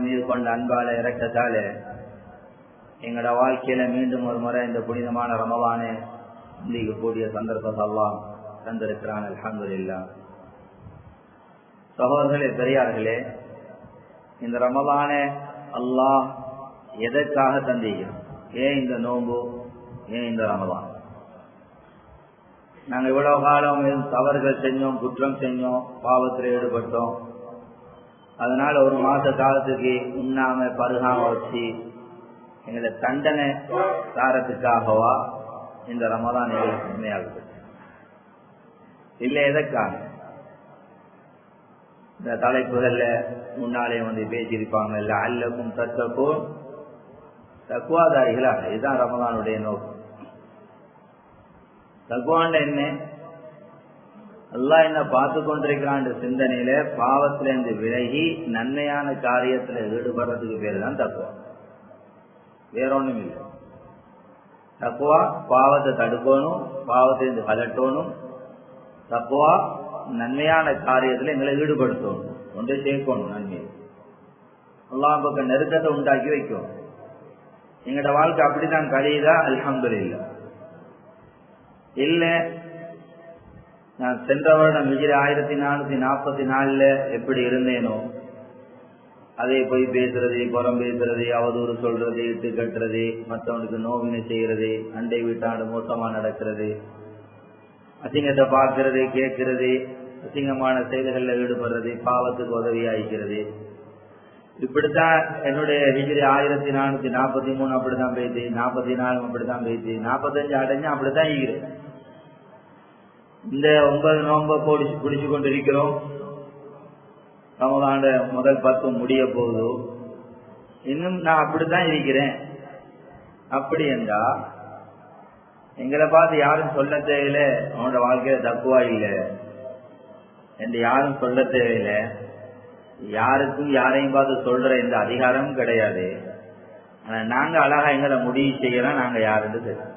மீது கொண்ட அன்பால இறக்கத்தால எங்களோட வாழ்க்கையில மீண்டும் ஒரு முறை இந்த புனிதமான ரமலானை சந்திக்கக்கூடிய சந்தர்ப்பத்தை அல்லாஹ் தந்திருக்கிறான். அல்ஹம்துலில்லாஹ். சகோதரர்களே, பெரியார்களே, இந்த ரமலானை அல்லாஹ் எதற்காக தந்திருக்கிறான்? ஏன் இந்த நோன்பு, ஏன் இந்த ரமலான்? நாங்கள் இவ்வளவு காலம் தவறுகள் செஞ்சோம், குற்றம் செஞ்சோம், பாவத்தில் ஈடுபட்டோம். அதனால ஒரு மாச காலத்துக்கு உண்ணாம பருகாம வச்சு எங்களை தண்டனை தாரத்துக்காகவா இந்த ரமலான் எங்களுக்கு உண்மையாகுது? இல்லை, எதற்காக? இந்த தலைப்புகள்ல முன்னாலே பேசியிருப்பாங்க, இல்ல அல்லக்கும் தத்தக்கும் தக்குவாதாரிகளாக. இதுதான் ரமலானுடைய நோக்கம். தக்குவாண்ட என்ன? அல்லாஹ் என்ன பார்த்து கொண்டிருக்கிறான் சிந்தனையில பாவத்திலிருந்து விலகி நன்மையான காரியத்துல ஈடுபடுறதுக்கு பேரு தான் தக்குவா. வேற ஒண்ணும் இல்லை. தக்குவா பாவத்தை தடுக்கணும், பாவத்திலிருந்து கலட்டணும். தக்குவா நன்மையான காரியத்துல எங்களை ஈடுபடுத்தணும், ஒன்றை சேர்க்கணும். நன்மை அல்லாஹ் பக்கம் நெருக்கத்தை உண்டாக்கி வைக்கும். எங்களோட வாழ்க்கை அப்படித்தான் கழியுதா? அல்ஹம்துலில்லாஹ். இல்ல, நான் சென்ற வருடம் ஹிஜ்ரி 1444 எப்படி இருந்தேனோ அதே போய் பேசுறது, புறம் பேசுறது, அவதூறு சொல்றது, இட்டு கட்டுறது, மற்றவனுக்கு நோவினை செய்யறது, அண்டை வீட்டாண்டு மோசமா நடக்கிறது, அசிங்கத்தை பார்க்கறது, கேட்கறது, அசிங்கமான செயல்களில் ஈடுபடுறது, பாவத்துக்கு உதவியாகிறது. இப்படித்தான் என்னுடைய ஹிஜ்ரி 1443 அப்படித்தான் போயிட்டு, 44 அப்படித்தான் போயிட்டு, 45 அடைஞ்சு அப்படித்தான் இருக்கிறேன். இந்த 9 நோன்பை பிடிச்சு கொண்டிருக்கிறோம். ரமலான் முதல் 10 முடிய போகுது. இன்னும் நான் அப்படித்தான் இருக்கிறேன். அப்படி என்றா எங்களை பார்த்து யாரும் சொல்ல தேவையில்லை அவனோட வாழ்க்கையில தக்குவா இல்லை என்று யாரும் சொல்ல தேவையில்லை. யாருக்கும் யாரையும் பார்த்து சொல்ற இந்த அதிகாரமும் கிடையாது. ஆனா நாங்க அழகா எங்களை முடிவு செய்யலாம், நாங்க யாருன்னு தெரியும்.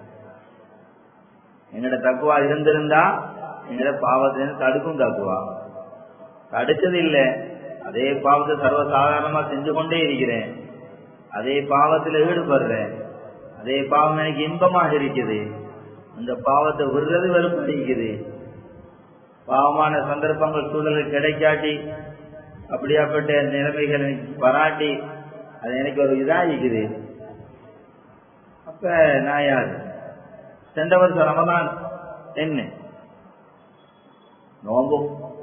எங்களோட தக்குவா இருந்திருந்தா எங்களை பாவத்திலிருந்து தடுக்கும். தக்குவா தடுச்சது இல்லை. அதே பாவத்தை சர்வசாதாரணமா செஞ்சு கொண்டே இருக்கிறேன். அதே பாவத்தில் ஈடுபடுறேன். அதே பாவம் எனக்கு இன்பமாக இருக்குது. அந்த பாவத்தை விடுறது வெறுப்படிக்குது. பாவமான சந்தர்ப்பங்கள் சூழலுக்கு கிடைக்காட்டி அப்படியாப்பட்ட நிலைமைகள் பராட்டி அது எனக்கு ஒரு இதாகிக்குது. அப்ப நான் யாரு? சென்ற வருஷம் ரமலான் என்ன நோம்பு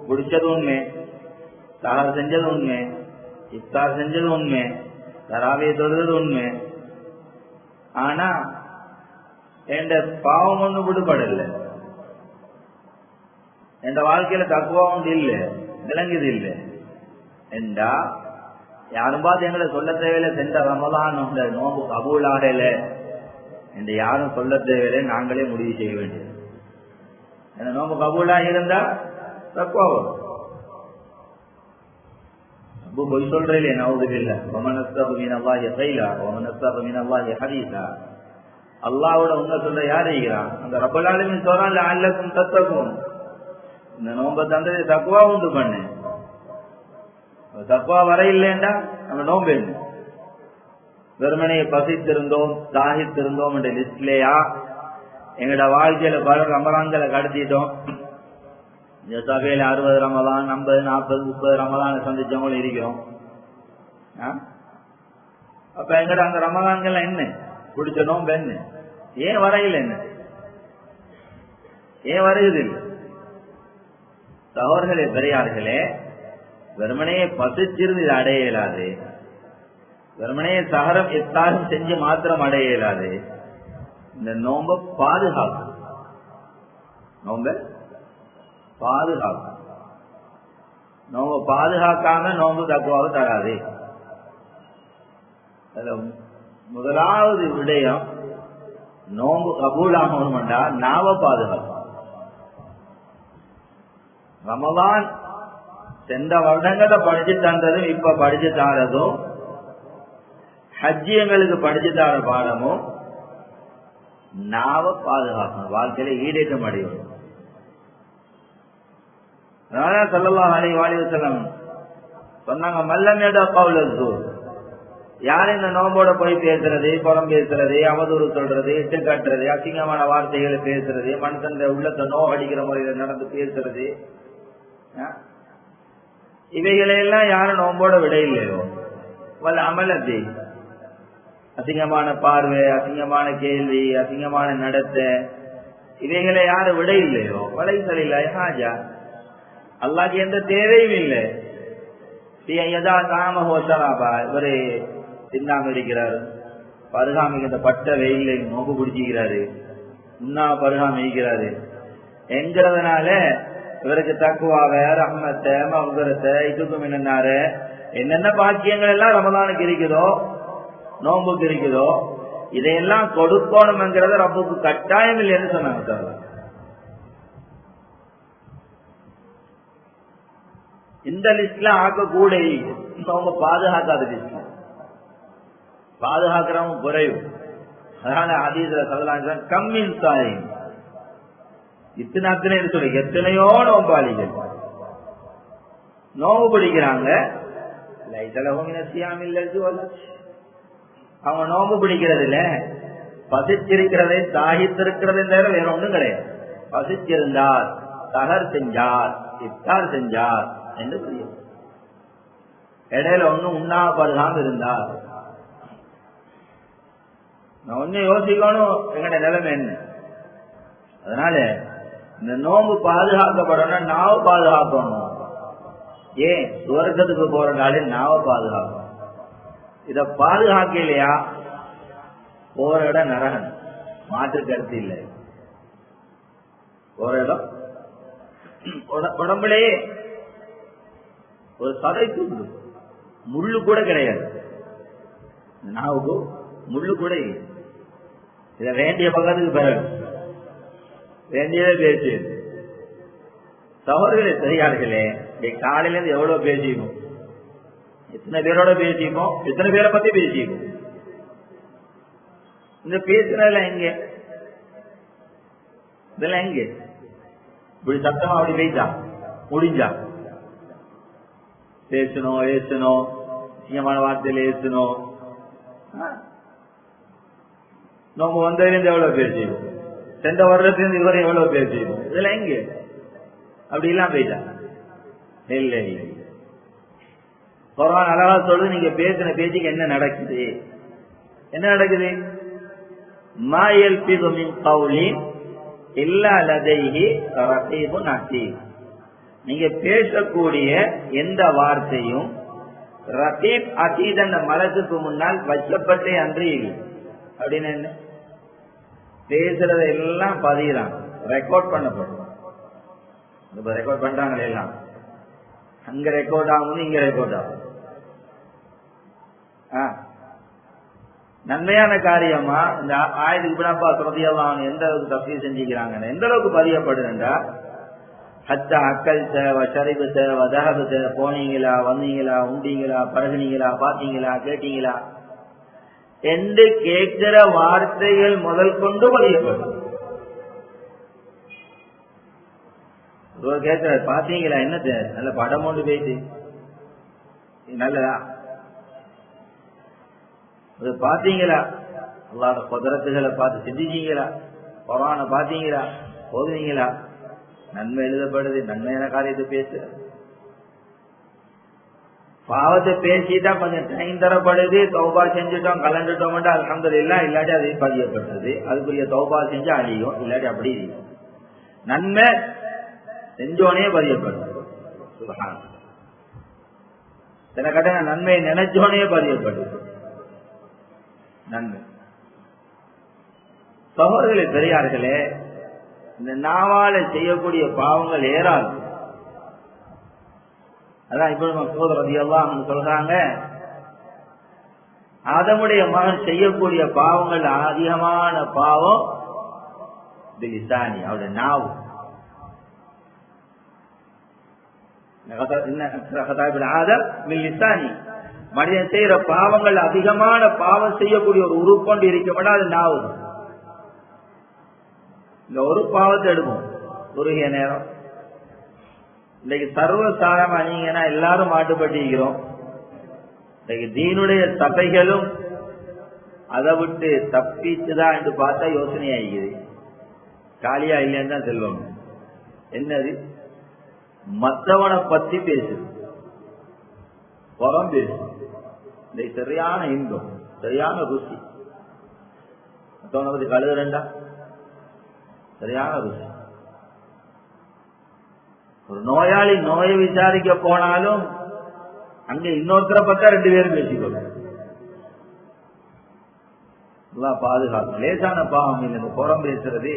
பிடிச்சது உண்மை, சஹர் செஞ்சது உண்மை, இஃப்தார் செஞ்சது உண்மை, தராவிய தொழுது உண்மை. ஆனா என் பாவம் ஒண்ணு விடுபடல. என் வாழ்க்கையில தக்குவா ஒன்று இல்லை, விளங்குது இல்லை என்றா யாரும் பார்த்து எங்களை சொல்ல தேவையில்லை. சென்ற ரமலான் நோம்பு கபூல் ஆகல என்று யாரும் சொல்ல தேவையில்லை. நாங்களே முடிவு செய்ய வேண்டியது. இந்த நோம்பு கபூலாக இருந்தா தக்குவா வரும். பொய் சொல்றே இல்லையே, நவுதுபில்லா. வமனஸ்தபு மினல்லாஹி கைலா வமனஸ்தபு மினல்லாஹி ஹதீஸா. அல்லாஹ்வோட உண்மை சொல்ற யார் இருக்கிறான்? அந்த ரப்பல் ஆலமீன் சொல்றான், லஅல்லக்கும் தத்தகும். இந்த நோம்பை தந்தது தக்குவா உண்டு பண்ணு. தக்குவா வர இல்லைண்டா நம்ம நோம்பு என்ன? வெறுமனையை பசித்திருந்தோம், தாகித்திருந்தோம் என்ற லிஸ்ட்லயா எங்களோட வாழ்க்கையில பல ரமலான்களை கடத்திட்டோம். இந்த சபையில 60 ரமலான், 50, 40, 30 ரமலான் சந்திச்சவங்களும் இருக்கிறோம். அப்ப எங்கட அந்த ரமலான்கள் என்ன பிடிச்ச நோம்பு என்ன? ஏன் வரையில் என்ன? ஏன் வருகிறது இல்லை? சகோதரர்களே, பெரியார்களே, வெறுமனையை பசிச்சிருந்து இது அடைய இயலாது. வெறுமனையை சஹரம் இஃப்தாரும் செஞ்சு மாத்திரம் அடைய இயலாது. இந்த நோம்ப பாதுகாக்கும். நோம்ப பாதுகாக்கும். நோம்ப பாதுகாக்காம நோம்பு தக்குவாக தராது. முதலாவது விடயம், நோம்பு கபூலாகணும்டா நாவ பாதுகாக்கும். ரமலான் சென்ற வருடங்களை படிச்சு தந்ததும் இப்ப படிச்சு தாரதும், ஹஜ்ஜி எங்களுக்கு படிச்சு தார பாடமும் நாவ பாதுகாக்கணும். வாழ்க்கையில ஈடேற்றம் அடையும். அதனால ஸல்லல்லாஹு அலைஹி வஸல்லம் சொன்னாங்க, மல்லம் யதா கௌல ஸூர் யார் இந்த நோம்போட போய் பேசுறது, புறம் பேசுறது, அவதூறு சொல்றது, இட்டு கட்டுறது, அசிங்கமான வார்த்தைகளை பேசுறது, மனுஷன் உள்ளத்தை நோவடிக்கிற முறையில நடந்து பேசுறது, இவைகளையெல்லாம் யாரும் நோம்போட விட இல்லையோ. வல்ல அமலத்தி அசிங்கமான பார்வை, அசிங்கமான கேள்வி, அசிங்கமான நடத்த, இவைகளை யாரும் விட இல்லையோ. வலை சலில்லை ஹாஜா, அல்லாஹ்க்கு எந்த தேவையும் இல்லை. இவரு தின்னாம இருக்கிறாரு, பருகாமிக்கு இந்த பட்ட வெயில நோக்கு பிடிச்சிக்கிறாரு, உண்ணா பருகாம இருக்கிறாரு என்கிறதுனால இவருக்கு தக்குவாவ, ரஹ்மத்தை, மஃபிரத்தை, இதுக்கும் என்னென்ன பாக்கியங்கள் எல்லாம் ரமலானுக்கு இருக்குதோ, நோம்புக்கு இருக்குதோ, இதையெல்லாம் கொடுக்கணும்ங்கிறத ரப்புக்கு கட்டாயம் இல்லைன்னு சொன்னாங்க. இந்த லிஸ்ட்ல ஆக்கக்கூட அவங்க பாதுகாக்காத லிஸ்ட்ல பாதுகாக்கிறவங்க குறைவு. அதனால ஹதீஸ்ல சொல்லலாம், கம்மின் தாய் இத்தனை சொல்லி எத்தனையோ நோம்பாளிகள் நோம்பு பிடிக்கிறாங்க. அவங்க நோம்பு பிடிக்கிறதுல பசிச்சிருக்கிறதை தாகித்திருக்கிறதை தவிர வேற ஒன்றும் கிடையாது. பசிச்சிருந்தார், சஹர் செஞ்சார், இஃப்தார் செஞ்சார் என்று புரியும். இடையில ஒன்னும் உண்ணாபருகாம இருந்தார். நான் ஒன்னு யோசிக்கணும், எங்கட நிலைமை என்ன. அதனால இந்த நோம்பு பாதுகாக்கப்படணும், நாவ பாதுகாக்கணும். ஏன் சுவர்க்கத்துக்கு போறதாலே நாவ பாதுகாக்கணும். இத பாதுகாக்கலையா போற இடம் நரகன், மாற்று கருத்து இல்லை. போற இடம் உடம்புலே ஒரு சதை துண்டு, முள்ளு கூட கிடையாது. நாவுக்கு முள்ளு கூட இல்லை. இத வேண்டிய பக்கத்துக்கு பிறகு வேண்டியதே பேச்சு. சகோதரர்களே, சரியார்களே, காலையில இருந்து எவ்வளவு பேசிக்கும், எத்தனை பேரோட பேசிப்போம், எத்தனை பேரை பத்தி பேசிப்போம். இந்த பேசுறதுல எங்க, இதெல்லாம் எங்க இப்படி சத்தமா அப்படி பேசா முடிஞ்சா பேசணும், ஏசணும், முக்கியமான வார்த்தையில ஏசணும். நம்ம வந்ததுலேருந்து எவ்வளவு பேசிடும், சென்ற வருடத்திலிருந்து இதுவரை எவ்வளவு பேசிடும். இதெல்லாம் எங்க அப்படி எல்லாம் போயிட்டா இல்லை இல்லை. குர்ஆன் அழகா சொல்லுது, நீங்க பேசின பேச்சுக்கு என்ன நடக்குது, என்ன நடக்குது. மா யல்ஃபிது மின் கௌலின் இல்லா லதைஹி ரகீபுன் அதீத். நீங்க பேசக்கூடிய எந்த வார்த்தையும் ரகீப் அதீத் என்ற மலக்குக்கு முன்னால் வச்சப்பட்டே அன்றி இல்லை. அப்படின்னு என்ன, பேசுறத எல்லாம் பதிகிறாங்க, ரெக்கார்ட் பண்ணப்படும். இப்ப ரெக்கார்ட் பண்றாங்களே எல்லாம், அங்க ரெக்கார்ட் ஆகும், இங்க ரெக்கார்ட் ஆகும். நன்மையான காரியமா இந்த ஆயத்துக்கு பின்னாப்பா சொல்றதையெல்லாம் எந்த அளவுக்கு தப்பி செஞ்சுக்கிறாங்க, எந்த அளவுக்கு பதியப்படுதுண்டா, ஹத்தா அக்கல்த சரிபத்த வதகபத்த, போனீங்களா, வந்தீங்களா, உண்டீங்களா, பழகுனீங்களா, பாத்தீங்களா, கேட்டீங்களா என்று கேட்கிற வார்த்தைகள் முதல் கொண்டு பதியப்படும். கேட்கிற பாத்தீங்களா, என்னது நல்ல படம் கொண்டு போயிட்டு நல்லதா, பாத்தீங்களா, அல்லாஹ் குதிரத்துகளை பார்த்து செஞ்சுட்டீங்களா, குர்ஆனை பாத்தீங்களா, போதுவீங்களா, நன்மை எழுதப்படுது, நன்மையான காரியத்தை பேசு. பாவத்தை பேசிட்டா கொஞ்சம் டைம் தரப்படுது, தௌபா செஞ்சுட்டோம் கலந்துட்டோம் அல்ஹம்துலில்லாஹ், இல்லாட்டி அது பதியப்பட்டது, அதுக்குரிய தௌபா செஞ்சு அழியும், இல்லாட்டி அப்படி நன்மை செஞ்சோனே பதியப்பட்டது. சுப்ஹான், சில கட்ட நன்மையை நினைச்சோனே பதியப்பட்டது நன்மை. சகோதரர்களே, பெரியார்களே, இந்த நாவால செய்யக்கூடிய பாவங்கள் ஏறாது. அதான் இப்ப மஸ்ஊத் ரலியல்லாஹு அன்ஹு சொல்றாங்க, ஆதமுடைய மகன் செய்யக்கூடிய பாவங்கள் அதிகமான பாவம் பிலிசானி, அவருடைய நாவு. மனிதன் செய்யற பாவங்கள் அதிகமான பாவம் செய்யக்கூடிய ஒரு உறுப்பொண்டு இருக்க அது நாவு. இந்த ஒரு பாவத்தை எடுப்போம் குறுகிய நேரம். இன்னைக்கு சர்வசாதாரணமா நீங்கன்னா எல்லாரும் மாட்டுப்பட்டிருக்கிறோம். தீனுடைய சபைகளும் அதை விட்டு தப்பிச்சுதான் என்று பார்த்தா யோசனை ஆகிக்குது. காலியா இல்லைன்னு தான் சொல்லணும். என்னது? மற்றவனை பத்தி பேசு, புறம் பேசு. இந்த சரியான இன்பம், சரியான ருசி. மற்றவனை பத்தி கழுதுறா சரியான ருசி. ஒரு நோயாளி நோயை விசாரிக்க போனாலும் அங்க இன்னொருத்தரை பார்த்தா 2 பேரும் பேசிக்கொள்ளும். பாதுகாப்பு. லேசான பாவம் இல்லை. புறம் பேசுறது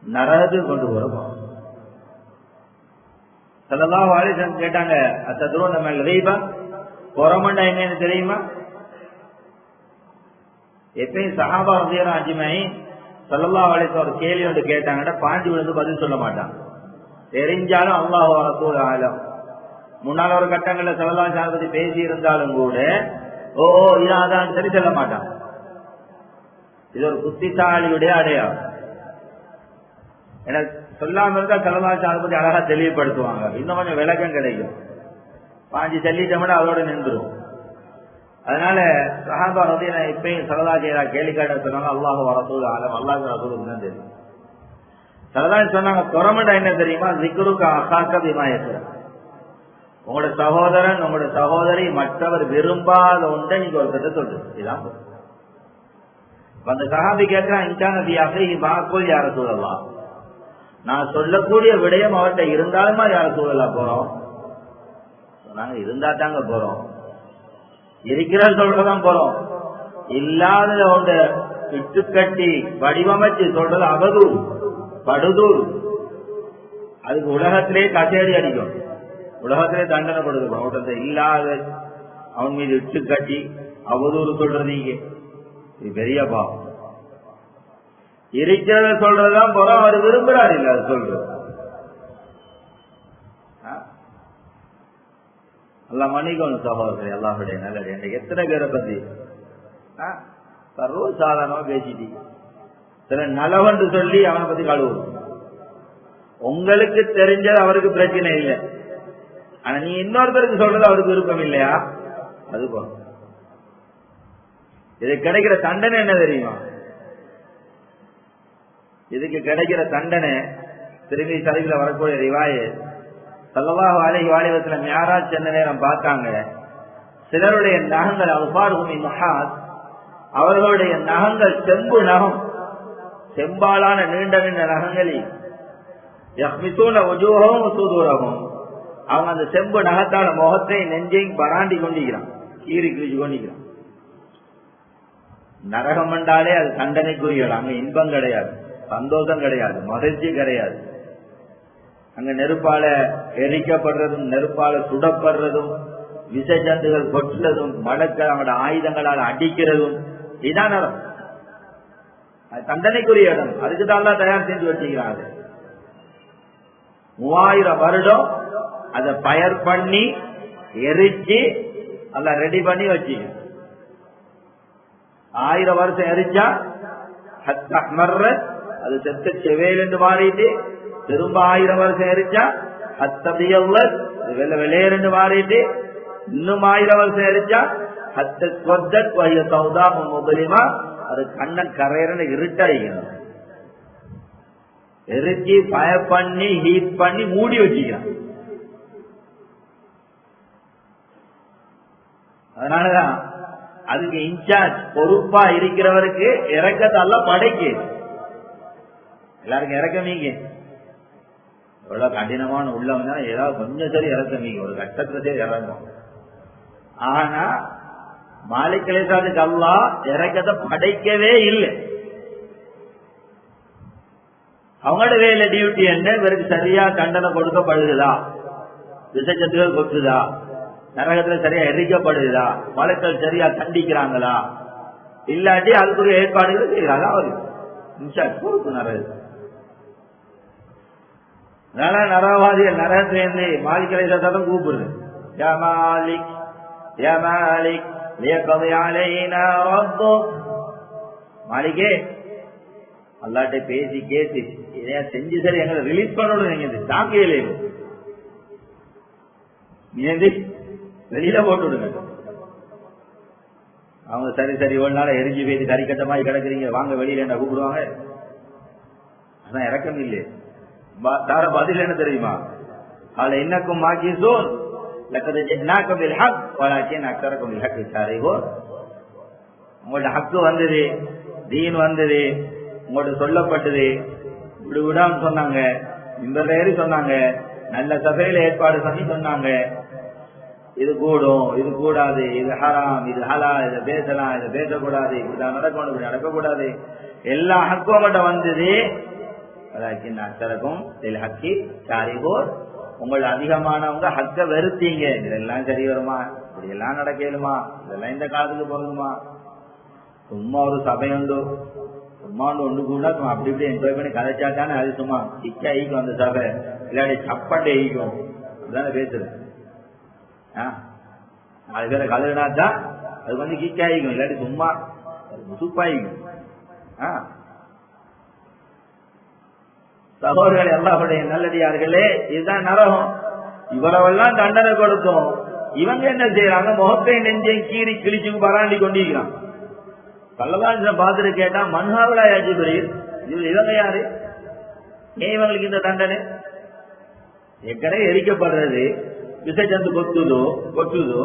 நரகத்துக்கு கொண்டு போறோம். ஸல்லல்லாஹு அலைஹி வஸல்லம் கேட்டாங்க, அத்ததுரூன மல் கீபா, புறமண்டா என்னன்னு தெரியுமா? எப்பயும் சஹாபா ரலியல்லாஹு அஜ்மஈன் ஸல்லல்லாஹு அலைஹி வஸல்லம் ஒரு கேள்வி ஒன்று கேட்டாங்கன்னா பாஞ்சு விழுந்து பதில் சொல்ல மாட்டாங்க. தெரிஞ்சாலும் அல்லாஹ் வ ரசூல் ஆலம். முன்னால ஒரு கட்டங்கள்ல ஸல்லல்லாஹு அலைஹி வஸல்லம் பேசி இருந்தாலும் கூட ஓ இதான் சரி சொல்ல மாட்டாங்க. இது ஒரு புத்திசாலியுடைய அடையாளம். எனக்கு சொல்லாம இருந்தா ஸல்லல்லாஹு அலைஹி வஸல்லம் பத்தி அழகா தெளிவுபடுத்துவாங்க. இன்னும் கொஞ்சம் விளக்கம் கிடைக்கும். பாஞ்சு சொல்லிட்டோம்னா அதோட நின்றுடும். அதனால சஹாபா ரலியல்லாஹு இப்பயும் ஸல்லல்லாஹு அலைஹி வஸல்லம் கேள்வி கேட்ட சொன்னாங்க, அல்லாஹ் வ ரசூல் ஆலம், அல்லாஹ் ரசூலுக்கு தான் தெரியும். ஸல்லல்லாஹு சொன்னாங்க, புறமண்டா என்ன தெரியுமா? ஸிக்ருக அஹாக பிமா யக்ரஹ். உங்களோட சகோதரன் உங்களோட சகோதரி மற்றவர் விரும்பாத ஒன்றை நீங்க ஒரு கதை சொல்றது. இதான் அந்த சஹாபி கேட்கிறான், இன்கான ஃபீ அஹீஹி மாக்குல் யா ரசூலல்லாஹ். நான் சொல்லக்கூடிய விடயம் அவர்கிட்ட இருந்தாலுமா யா ரசூலல்லாஹ் போறோம்? சொன்னாங்க, இருந்தா தாங்க போறோம். இருக்கிற சொல்றதான் போறோம். இல்லாத ஒன்று இட்டுக்கட்டி வடிவமைச்சு சொல்றது அவதூறு, படுதூர். அதுக்கு உலகத்திலே கச்சேரி அடிக்கும், உலகத்திலே தண்டனை கொடுக்கணும். இல்லாத அவன் மீது இட்டு கட்டி அவதூறு சொல்றதீங்க, இது பெரிய பாவம். இருக்கிறத சொல்றதுதான் போறோம். அவர் விரும்புறாரு இல்ல அது சொல்றது. எல்லாம் மன்னிக்கணும் சகோதரர், எல்லாருடைய நல்லது. எனக்கு எத்தனை பேரை பத்தி சர்வ சாதாரணமா பேசிட்டீங்க. சில நலவன்று சொல்லி அவனை பத்தி கழுவும். உங்களுக்கு தெரிஞ்சது அவருக்கு பிரச்சனை இல்லை, ஆனா நீ இன்னொருத்தருக்கு சொல்றது அவருக்கு விருப்பம் இல்லையா? அது போல இதுக்கு கிடைக்கிற தண்டனை என்ன தெரியுமா? இதுக்கு கிடைக்கிற தண்டனை திரும்பி சரிவில் வரக்கூடிய ரிவாயே ஸல்லல்லாஹு அலைஹி வஸல்லம் மிஅராஜ் சென்ற நேரம் பார்த்தாங்க. சிலருடைய நகங்கள் அல்ஃபாருஹும் மின் நஹாஸ், அவர்களுடைய நகங்கள் செம்பு நகம், செம்பாலான நீண்ட நீண்ட நகங்களில் யஹ்மிசூன வஜூஹஹும் வஸுதூரஹும், அவங்க அந்த செம்பு நகத்தால முகத்தை நெஞ்சையும் பராண்டி கொண்டிருக்கிறான், கீறி கிழிச்சு கொண்டிருக்கிறான். நரகம் என்றாலே அது தண்டனைக்குரியது. அங்க இன்பம் கிடையாது, சந்தோஷம் கிடையாது, மகிழ்ச்சி கிடையாது. அங்க நெருப்பால எரிக்கப்படுறதும் நெருப்பால சுடப்படுறதும் விஷ ஜந்துகள் கொட்டுறதும் மடக்க அவங்களோட ஆயுதங்களால் அடிக்கிறதும் இதான் நரம். அது தண்டனைக்குரிய இடம். அதுக்குதான் எல்லாம் தயார் செஞ்சு வச்சுக்கிறாங்க. 3000 வருடம் அதை பயர் பண்ணி எரிச்சு எல்லாம் ரெடி பண்ணி வச்சுக்க. 1000 வருஷம் எரிச்சா அது செத்த செவேல் என்று மாறிட்டு, திரும்ப 1000 வருஷம் எரிச்சா வெள்ள வெள்ளையர் மாறிட்டு, இன்னும் 1000 வருஷம் எரிச்சா முதலியமா அது கண்ணன் கரையறன்னு இருட்டாயிக்கணும். எரிச்சு ஃபயர் பண்ணி ஹீட் பண்ணி மூடி வச்சுக்கிறான். அதனாலதான் அதுக்கு இன்சார்ஜ் பொறுப்பா இருக்கிறவருக்கு இறக்கத்தால படைக்கு எல்லாருக்கும் இறக்கமீங்க. எவ்வளவு கடினமான உள்ளவங்க ஏதாவது கொஞ்சம் சரி இறக்கமீங்க, ஒரு கட்டத்துல சரி இறங்கும். ஆனா மாலிக் அலைஹிஸ்ஸலாத்துக்கு அல்லாஹ் இறக்கத்தை படைக்கவே இல்லை. அவங்களோட வேலை டியூட்டி என்ன? இவருக்கு சரியா தண்டனை கொடுக்கப்படுதா, விசேஷத்துகள் கொட்டுதா, நரகத்துல சரியா எரிக்கப்படுதா, மலக்கள் சரியா கண்டிக்கிறாங்களா, இல்லாட்டி அதுக்குரிய ஏற்பாடுகள் செய்யறாங்க. அவரு பொறுப்பு நரகம். அதனால நரகவாதிகள் நரகத்திலேருந்து மாலிக் அலைஹிஸ்ஸலாம் கூப்பிடுது, யா மாலிக் யா மாலிக் லியக்தி அலைனா ரப்புக். மாலிகே, அல்லாஹ்ட்ட பேசி கேட்டு இதையா செஞ்சு சரி எங்களை ரிலீஸ் பண்ணணும். நீங்க தாக்கையிலே நீ வெளியில போட்டு விடுங்க. அவங்க சரி சரி ஒரு நாள் எரிஞ்சு போயிட்டு கறிக்கட்டமாய் கிடக்குறீங்க, வாங்க வெளியில என்ன கூப்பிடுவாங்க. அதான் இறக்கம் இல்லை. தார பதில் என்ன தெரியுமா? அதுல இன்னக்கும் மாக்கிசூன் லக்கத் ஜினாக்கும் பில் ஹக் வலாக்கின் அக்ஸரக்கும் பில் ஹக் காரிகூன். உங்களோட ஹக்கு வந்தது, தீன் வந்தது, உங்களோட சொல்லப்பட்டது, இப்படி விடாம சொன்னாங்க, இந்த பேரு சொன்னாங்க, நல்ல சபையில ஏற்பாடு பண்ணி சொன்னாங்க, இது கூடும், இது கூடாது, இது ஹராம், இது ஹலா, இதை பேசலாம், இதை பேசக்கூடாது, இப்படிதான் நடக்கணும், இப்படி நடக்கக்கூடாது, எல்லா ஹக்கும் மட்டும் வந்தது. வலாக்கின் அக்ஸரக்கும் பில் ஹக்கி காரிகூன். உங்கள அதிகமானவங்க ஹக்க வெறுத்தீங்க. இதெல்லாம் சரி வருமா, இப்படி எல்லாம் நடக்கலுமா, இதெல்லாம் இந்த காலத்துக்கு பொருந்துமா? சும்மா ஒரு சபை உண்டு, சும்மா ஒன்று கூட அப்படி இப்படி என்ஜாய் பண்ணி கதைச்சாட்டானே அது சும்மா கிக்க ஈக்கும் அந்த சபை, இல்லாட்டி சப்பட்டை ஈக்கும், அப்படிதானே பேசுறேன். 4 பேரை கழுவினாதான் அது வந்து கிக்க ஆயிக்கும், இல்லாட்டி சும்மா முசுப்பாயிக்கும். சகோதரர்கள் எல்லாருடைய நல்லடியார்களே, இதுதான் நரகம். இவ்வளவெல்லாம் தண்டனை கொடுக்கும். இவங்க என்ன செய்யறாங்க? முகத்தை நெஞ்சையும் கீறி கிழிச்சு பராண்டி கொண்டிருக்கிறான். பல்லவாசம் பார்த்துட்டு கேட்டா மன்ஹாவலா யாஜிபுரீர், இவங்க யாரு? ஏன் இவங்களுக்கு இந்த தண்டனை? ஏற்கனவே எரிக்கப்படுறது, விசைச்சந்து கொட்டுதோ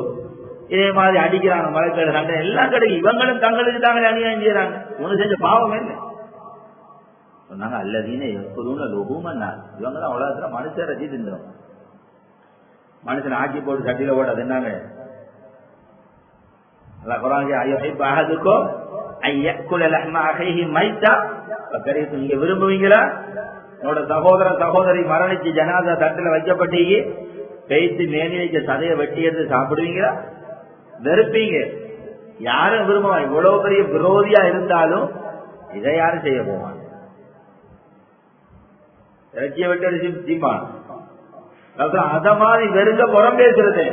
இதே மாதிரி அடிக்கிறாங்க, மலைக்கடை தண்டனை எல்லாம் கிடைக்கும். இவங்களும் தங்களுக்கு தாங்களே அநியாயம் செய்யறாங்க. ஒண்ணு செஞ்ச பாவம் என்ன சொன்னாங்க? அல்லதீன எப்போதும் லோகூமன்னா, இவங்க தான் உலகத்துல மனுஷன் ரசி தின்றோம். மனுஷன் ஆக்கி போட்டு சட்டியில போட்டு அது என்னங்க நீங்க விரும்புவீங்களா? உங்களோட சகோதர சகோதரி மரணிச்சு ஜனாதா தட்டுல வைக்கப்பட்டீங்க, பேய்த்து மேனி வைக்க சதையை வெட்டி எடுத்து சாப்பிடுவீங்களா? வெறுப்பீங்க. யாரும் விரும்புவாங்க. இவ்வளவு பெரிய விரோதியா இருந்தாலும் இதை யாரும் செய்ய போவாங்க? இறக்கிய வெட்டி தீமான் அத மாதிரி வெறுங்க புறம் பேசுறது.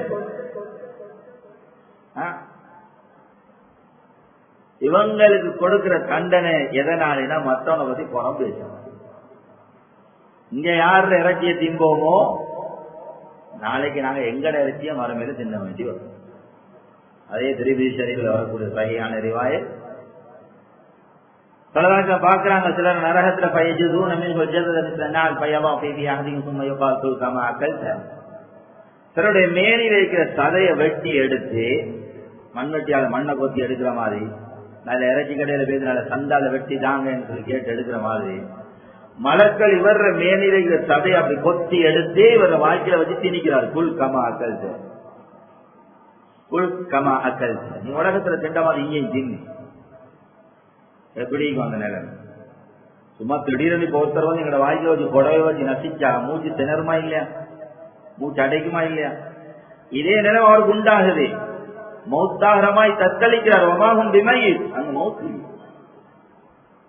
இவங்களுக்கு கொடுக்கிற தண்டனை எதனாலனா மற்றவங்க பத்தி புறம் பேசுவாங்க. இங்க யாரு இறக்கிய திம்போமோ நாளைக்கு நாங்க எங்கட இறக்கிய மரமேல தின்ன வேண்டி வரும். அதே திருப்பதி ஷரீஃப்ல வரக்கூடிய சஹீஹான ரிவாயத். பலவாக்க பாக்குறாங்க சிலர் நரகத்துல பையஜூன மின் வஜ்ஜதனால் பையவா பீபி அஹதின் சும்ம யுகால் துல் கமா அகல்த. சிலருடைய மேனில் இருக்கிற சதையை வெட்டி எடுத்து மண்வெட்டியால மண்ணை கொத்தி எடுக்கிற மாதிரி, நல்ல இறைச்சி கடையில போய் நல்ல சந்தால வெட்டி தாங்கன்னு சொல்லி கேட்டு எடுக்கிற மாதிரி, மலக்கள் இவர மேனில் இருக்கிற சதையை அப்படி கொத்தி எடுத்து இவர வாழ்க்கையில வச்சு திணிக்கிறார். குல் கமா அகல்த, குல் கமா அகல்த. நீ உலகத்துல திண்ட மாதிரி இங்கேயும் தின்னு. எப்படி அந்த நிலைமை? சும்மா திடீர்னு ஒருத்தர் வந்து எங்களோட வாழ்க்கையில வச்சு புடவை வச்சு நசிச்சா மூச்சு திணறுமா இல்லையா? மூச்சு அடைக்குமா இல்லையா? இதே நிலைமை அவருக்கு உண்டாகுது. மௌத்தாகரமாய் தத்தளிக்கிறார். ஒமாகும் பிமையில் அங்க மௌத்து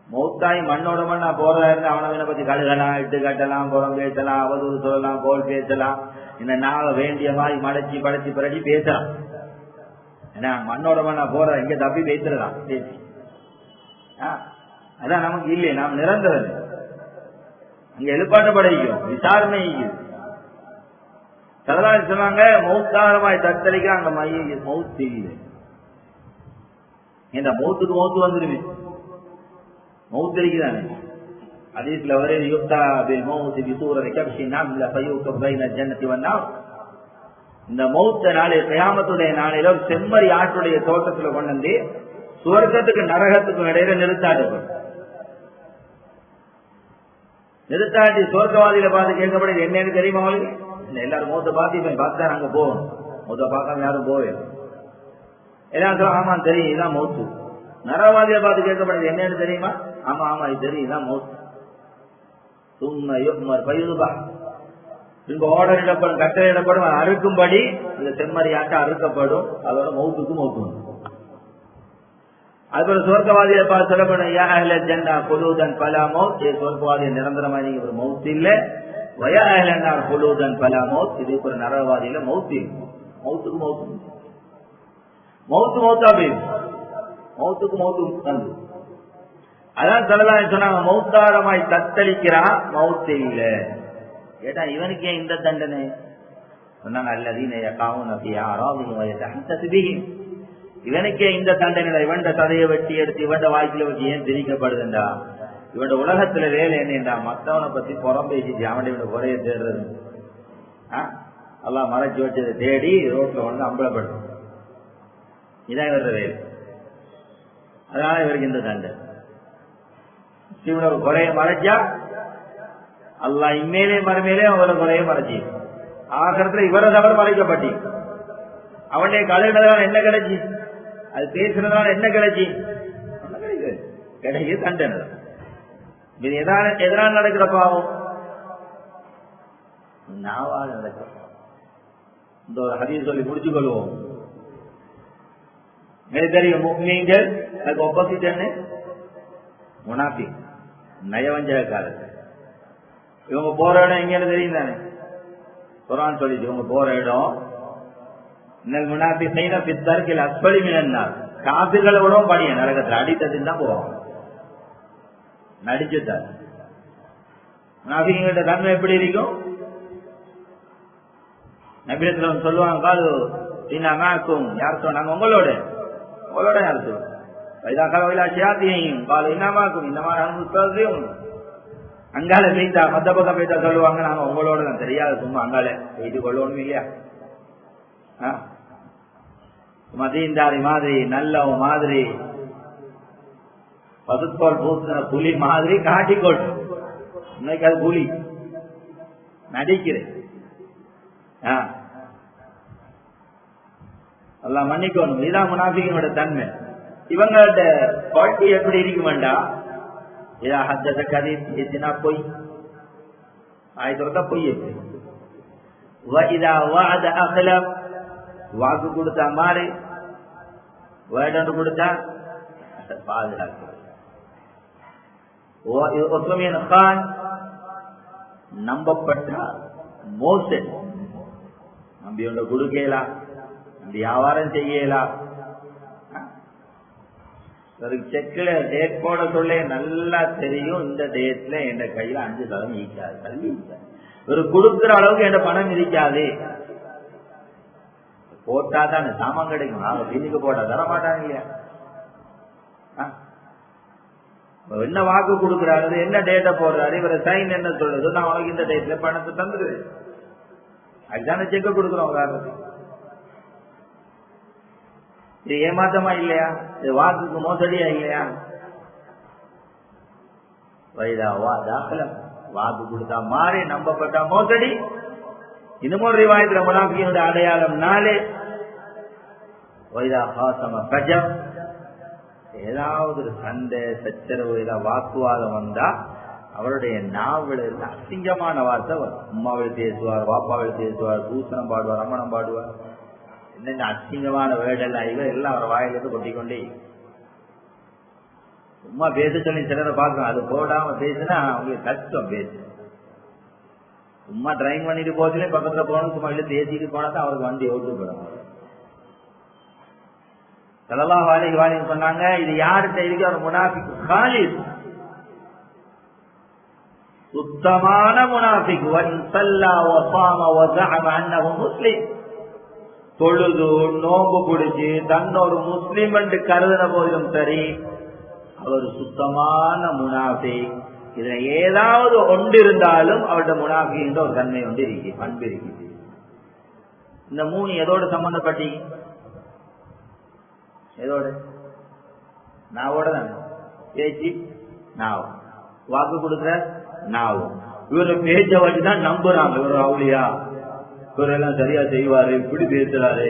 மௌத்தாய் மண்ணோட மண்ணா போறதா இருந்து அவனவனை பத்தி கழுகலாம், இட்டு கட்டலாம், புறம் பேசலாம், அவதூறு சொல்லலாம், கோல் பேசலாம், இந்த நாவ வேண்டிய மாதிரி மடைச்சி படைச்சி பிறடி பேசலாம். ஏன்னா மண்ணோட மண்ணா போற இங்க தப்பி பேசுறதான் பேசி. அதான் நமக்கு இல்லையே, நாம் நிரந்தரம். அங்க எழுப்பாட்டப்படைக்கும் விசாரணை. சரதாரி சொன்னாங்க மௌத்தாரமாய் தத்தளிக்க அங்க மைய மௌத்து இல்லை. இந்த மௌத்துக்கு மௌத்து வந்துருமே, மௌத்து இருக்குதானே. ஹதீஸ்ல வரை யுக்தா பில் மௌத் பி சூரத்தி கப்ஷின் நம்ல ஃபயூக பைன ஜன்னதி வன் நார். இந்த மௌத்த நாளை கியாமத்துடைய நாளையில ஒரு செம்மறி ஆட்டுடைய தோட்டத்துல கொண்டு வந்து சுவர்க்கத்துக்கு நரகத்துக்கும் இடையில நிறுத்தாட்டப்படும். நிறுத்தாட்டி சொர்க்கவாதியில பார்த்து கேட்கப்படுது என்னன்னு தெரியுமா அவளுக்கு? எல்லாரும் மௌத்த பார்த்தா அங்க போகணும். மௌத்த பார்க்காம யாரும் போவே எல்லாம் சொல்ல ஆமா தெரியும் இதான் மௌத்து. நரகவாதியில பார்த்து கேட்கப்படுது என்னன்னு தெரியுமா? ஆமா ஆமா இது தெரியும் இதான் மௌத்து. சும்மா யுக்மர் பயுதுபா, பின்பு ஆர்டர் இடப்படும், கட்டளையிடப்படும், அறுக்கும்படி இந்த செம்மறி ஆட்டம் அறுக்கப்படும். அதோட மௌத்துக்கு மௌத்து. அதுபோல சொர்க்கவாதியை பார்த்து சொல்லப்படும் யா அஹ்ல ஜன்னா குலூதன் பலா மௌத். சொர்க்கவாதிய நிரந்தரமா நீங்க ஒரு மௌத் இல்ல. வயா அஹ்ல நார் குலூதன் பலா மௌத். இது ஒரு நரகவாதியில மௌத் இல்லை. மௌத்துக்கு மௌத்து மௌத்து மௌத்தா போய் மௌத்துக்கு மௌத்து. அதான் சொல்லலாம் சொன்னாங்க மௌத்தாரமாய் தத்தளிக்கிறான், மௌத்து இல்ல. கேட்டா இவனுக்கு ஏன் இந்த தண்டனை சொன்னாங்க? அல்லதீன யகாவுன ஃபீ ஆராதிஹிம் வ யதஹத்தஸு பிஹிம். இவனுக்கே இந்த தண்டனை, இவன் சதையை வெட்டி எடுத்து இவன் வாய்க்குல வச்சு ஏன் திரிக்கப்படுதுண்டா? இவன் உலகத்துல வேலை என்னண்டா? மத்தவனை பத்தி புறம் பேசிட்டு அவன் இவனை குறைய தேடுறது. எல்லாம் மறைச்சு வச்சதை தேடி ரோட்ல வந்து அம்பலப்படும். இதான் இவர வேலை. அதனால இவருக்கு இந்த தண்டனை. இவனோட குறைய மறைச்சா அல்லாஹ் இம்மேலே மறுமையிலே அவரோட குறைய மறைச்சி ஆகிறதுல இவரை தவறு மறைக்கப்பட்டி. அவனுடைய கலையினதால என்ன கிடைச்சி? அது பேசுறதுனால என்ன கிடைச்சி? கிடைக்க தண்டனை. இது எதனால் நடக்கிற பாவம்? நாவால் நடக்கிற. இந்த ஒரு ஹதீஸ் சொல்லி முடிச்சு கொள்வோம். தெரியும் முஃமின்கள் அதுக்கு ஆப்போசிட் என்ன? முனாஃபிக், நயவஞ்சகக்காரர். இவங்க போற இடம் எங்கன்னு தெரியும் தானே? குர்ஆன் சொல்லிச்சு இவங்க போற இடம் முனாஃபிகீன ஃபி தர்கில் அஸ்ஃபலி மினன் நார். காபிர்களை விடவும் படிய நரகத்துல அடித்ததுன்னு தான் போவாங்க. நடிச்சுட்டார். முனாஃபிகீன்கிட்ட தன்மை எப்படி இருக்கும்? நபியத்துல சொல்லுவாங்க, காலு இன்னாமாக்கும், யார் சொன்னாங்க? உங்களோட யார் சொல்லுவாங்க? வைதாக்கா சியாத்தியையும் காலு இன்னாமாக்கும், இன்னமா முஸ்தகியும். அங்கால செய்தா மத்த பக்கம் போயிட்டா சொல்லுவாங்க, நாங்க உங்களோட தான். தெரியாது, சும்மா அங்கால செய்து கொள்ளணும் இல்லையா? மதீந்தாரி மாதிரி, நல்ல மாதிரி, பதுத்தோல் பூசின புலி மாதிரி காட்டிக்கொள். இன்னைக்கு அது புலி நடிக்கிறேன். எல்லாம் மன்னிக்கணும். இதுதான் முனாஃபிகீனோட தன்மை. இவங்கள்ட்ட குவாலிட்டி எப்படி இருக்குமெண்டா, இதா ஹத்தத கதீஸ் பேசினா பொய், ஆயத்தொருக்கா பொய். எப்படி இதா வஅத அக்லப், வாக்கு கொடுத்தா மாறி, வேர்டு கொடுத்தா பாதுகாக்க. நம்பப்பட்டா மோசடி. நம்பி ஒன்று கொடுக்கலாம், நம்பி வியாபாரம் செய்யலாம். ஒரு செக்ல டேட் போட சொல்ல நல்லா தெரியும், இந்த டேட்ல என் கையில 5% ஈக்காது, கல்வி ஈக்காது. ஒரு கொடுக்குற அளவுக்கு என் பணம் இருக்காது. போட்டா தான் சாமான் கிடைக்கும். நாங்க வீட்டுக்கு போட்டா தர மாட்டாங்க இல்லையா? என்ன வாக்கு கொடுக்குறாரு, என்ன டேட்டை போடுறாரு, இவரை சைன் என்ன சொல்றது, நான் உனக்கு இந்த டேட்ல பணத்தை தந்துடுவேன். அதுதானே செக்க கொடுக்குறோம். வேற இது ஏமாத்தமா இல்லையா? இது வாக்குக்கு மோசடியா இல்லையா? வாக்கு கொடுத்தா மாறி, நம்பப்பட்டா மோசடி. இன்னும் ரிவாயத்துல முனாஃபிகீனுடைய அடையாளம் 4. ஏதாவது ஒரு சண்டை சச்சரவு, ஏதாவது வாக்குவாதம் வந்தா அவருடைய நாவல இருந்து அசிங்கமான வார்த்தை வரும். அம்மாவில் பேசுவார், பாப்பாவில் பேசுவார், தூசணம் பாடுவார், அம்மனம் பாடுவார். என்னென்ன அசிங்கமான வேடெல்லாம் எல்லாம் அவர் வாயிலிருந்து கொட்டிக்கொண்டே. சும்மா பேச சொல்லி சிலரை பார்க்கணும், அது போடாம பேசுனா அவங்களுக்கு கஷ்டம் பேசு. சும்மா டிரைவ் பண்ணிட்டு போச்சுல பக்கத்துல போகணும், சும்மா இழுத்து ஏசிட்டு போனா தான் அவருக்கு வண்டி ஓட்டு போடணும். ஸல்லல்லாஹு அலைஹி வஸல்லம் சொன்னாங்க, இது யார்கிட்ட இருக்கு? அவர் முனாஃபிக் காலிஸ், சுத்தமான முனாஃபிக். முஸ்லிம் தொழுது நோம்பு பிடிச்சு தன்னொரு முஸ்லிம் என்று கருதின போதிலும் சரி, அவர் சுத்தமான முனாஃபிக். இதுல ஏதாவது ஒன்று இருந்தாலும் அவருடைய முனாஃபிக் ஒரு தன்மை ஒன்று இருக்கு, பண்பு இருக்கு. இந்த 3 எதோடு சம்பந்தப்பட்டி? எதோட? நாவோட தானே. பேச்சு நாவ், வாக்கு கொடுக்குற நாவும். இவரு பேச்ச வச்சுதான் நம்புறாங்க, இவரு அவுளியா, இவரெல்லாம் சரியா செய்வாரு, இப்படி பேசுறாரு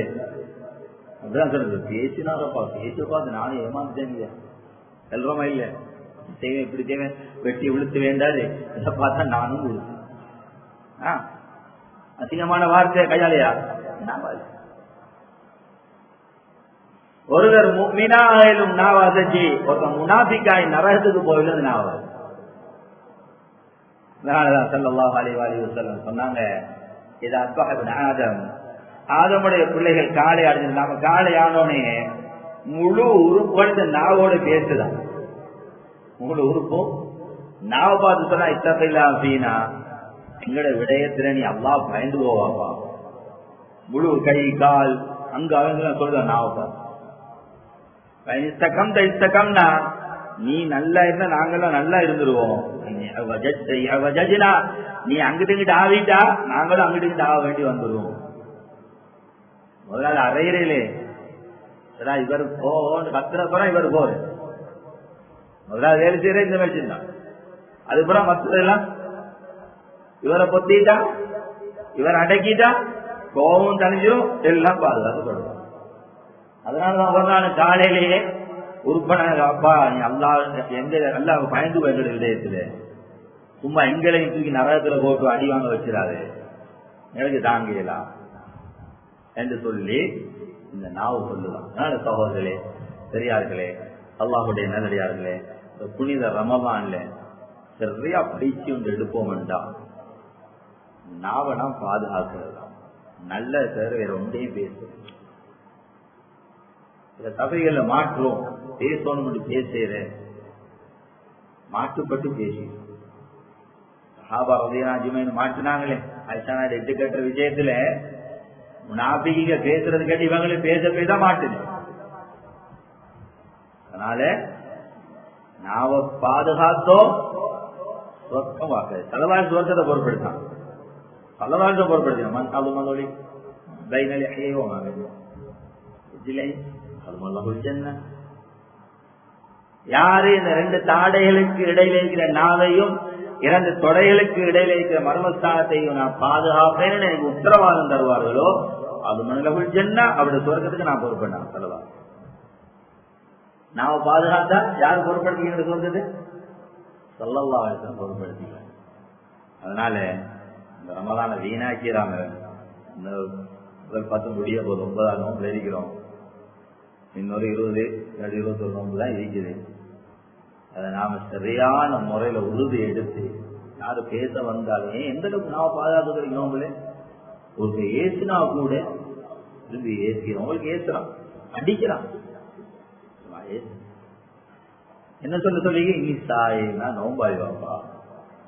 அப்படிதான் சொல்றது. பேசினாரப்பா, பேச்ச பார்த்து நானும் ஏமாந்துட்டேன் செல்வமா இல்ல, செய்வேன் இப்படி செய்வேன், வெட்டி விழுத்து வேண்டாது, இதை பார்த்தா நானும் விழுத்து. அசிங்கமான வார்த்தை கையாலையா? ஒருவர் முஃமினாயிலும் நாவாதச்சி, ஒருத்தன் முனாஃபிக்காய் நரகத்துக்கு போயிலும் நாவாது. அதனாலதான் ஸல்லல்லாஹு அலைஹி வஸல்லம் சொன்னாங்க, இது அஸ்பஹ இப்னு ஆதம், ஆதமுடைய பிள்ளைகள் காலை அடைஞ்சு, நாம காலை ஆனோடனே முழு உறுப்பு நாவோட பேசுதான். முழு உறுப்பும் நாவ பார்த்து சொன்னா, இத்தகையில்லா அப்படின்னா எங்களோட விடயத்துல நீ அல்லாஹ் பயந்து போவாப்பா. முழு கை கால் அங்க அவங்க சொல்ற நாவ பார்த்து இஸ்தகம்னா நீ நல்லா இருந்தா நாங்கெல்லாம் நல்லா இருந்துருவோம். நீ அங்கிட்டு இங்கிட்டு ஆவிட்டா நாங்களும் அங்கிட்டு இங்கிட்டு ஆக வேண்டி வந்துருவோம். முதலாளி அறையிலே இவர் போன்னு கத்துறப்புறம் இவர் போரு முதலாளி வேலை செய்யற இந்த மேட்சின் தான். அதுக்கப்புறம் மற்றதெல்லாம் இவரை பொத்திட்டா இவர் அடக்கிட்டா கோபம் தனிஞ்சிரும், எல்லாம் பாதுகாக்கப்படுவோம். அதனாலதான் ஒரு நாள் காலையிலேயே உறுப்பின அப்பா நீ அல்லா எங்க அல்லா பயந்து எங்களுடைய விடயத்துல சும்மா எங்களையும் தூக்கி நரகத்துல போட்டு அடி வாங்க வச்சிடாது, எனக்கு தாங்கலாம் என்று சொல்லி இந்த நாவு சொல்லுதான். அதனால சகோதரர்களே, பெரியார்களே, அல்லாஹுடைய நல்லடியார்களே, புனித ரமலான்ல சரியா பயிற்சி ஒன்று எடுப்போம் என்றால் நாவை நாம் பாதுகாக்கிறது தான். நல்ல சார் வேற ஒன்றையும் பேசும். சில சபைகள்ல மாற்றோம் பேசணும் பேசுற மாட்டுப்பட்டு பேசி சஹாபா ரலியல்லாஹு அன்ஹும் மாற்றினாங்களே ஆயிஷா நாயுடு எட்டு கட்டுற விஷயத்துல முனாஃபிகீங்க பேசுறது கேட்டு இவங்களே பேச மாட்டுது. அதனால நாவ பாதுகாத்தோம் சொர்க்கம் வாக்க சலவாழ் சுவர்க்கத்தை பொருட்படுத்தான் சலவாழ்ந்த பொருட்படுத்தின மண் அது மலொலி பைனலி அய்யோமாக இதிலே யாரு இந்த ரெண்டு தாடைகளுக்கு இடையில இருக்கிற நாவையும் இரண்டு தொடைகளுக்கு இடையில இருக்கிற மர்மஸ்தானத்தையும் நான் பாதுகாப்பேன்னு எனக்கு உத்தரவாதம் தருவார்களோ அது மனலகுல் ஜன்னா அவருடைய சொர்க்கத்துக்கு நான் பொறுப்பேன். சொல்லவா நாம பாதுகாத்தா யார் பொறுப்படுத்திக்கிட்டு சொர்க்கத்து ஸல்லல்லாஹு அலைஹி வஸல்லம் பொறுப்படுத்திக்க. அதனால இந்த ரமலான வீணாக்கிறாங்க. இந்த முதல் 10 முடிய போது 9ஆம் நோம்புல இருக்கிறோம். இன்னொரு 20 21 நோம்பு தான் இருக்குது. அதை நாம சரியான முறையில உறுதி எடுத்து யாரு பேச வந்தாலுமே எந்த அளவுக்கு நாம பாதுகாத்து நோம்புல ஒரு ஏசுனா கூட இருந்து ஏசுகிறோம். உங்களுக்கு ஏசுறான் அடிக்கிறான் என்ன சொல்லி நீ சாயினா நோம்பாய் வாப்பா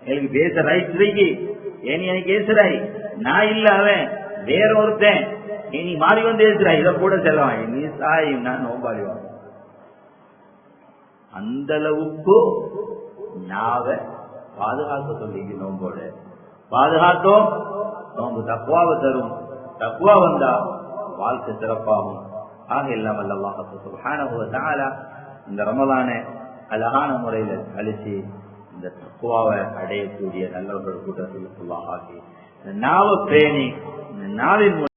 எனக்கு பேச ரைட் இருக்கு ஏன் எனக்கு ஏசுறாய் நான் இல்ல அவன் வேற ஒருத்தன் நீ மாறி வந்து ஏசுறாய் இதை கூட செல்லவாய் நீ சாயினா நோம்பாய் வாப்பா. அந்த அளவுக்கு நாவ பாதுகாக்க சொல்லி நோம்போட பாதுகாத்தோம் நோம்பு தக்குவாவை தரும். தக்குவா வந்தா வாழ்க்கை சிறப்பாகும். ஆக இல்லாமல் அல்லாஹ் சுப்ஹானஹு வ தஆலா இந்த ரமலானை அழகான முறையில கழிச்சு இந்த தக்குவாவை அடையக்கூடிய நல்லவர்கள் கூட்டத்தில் ஆகி இந்த நாவ பேணி இந்த நாளின்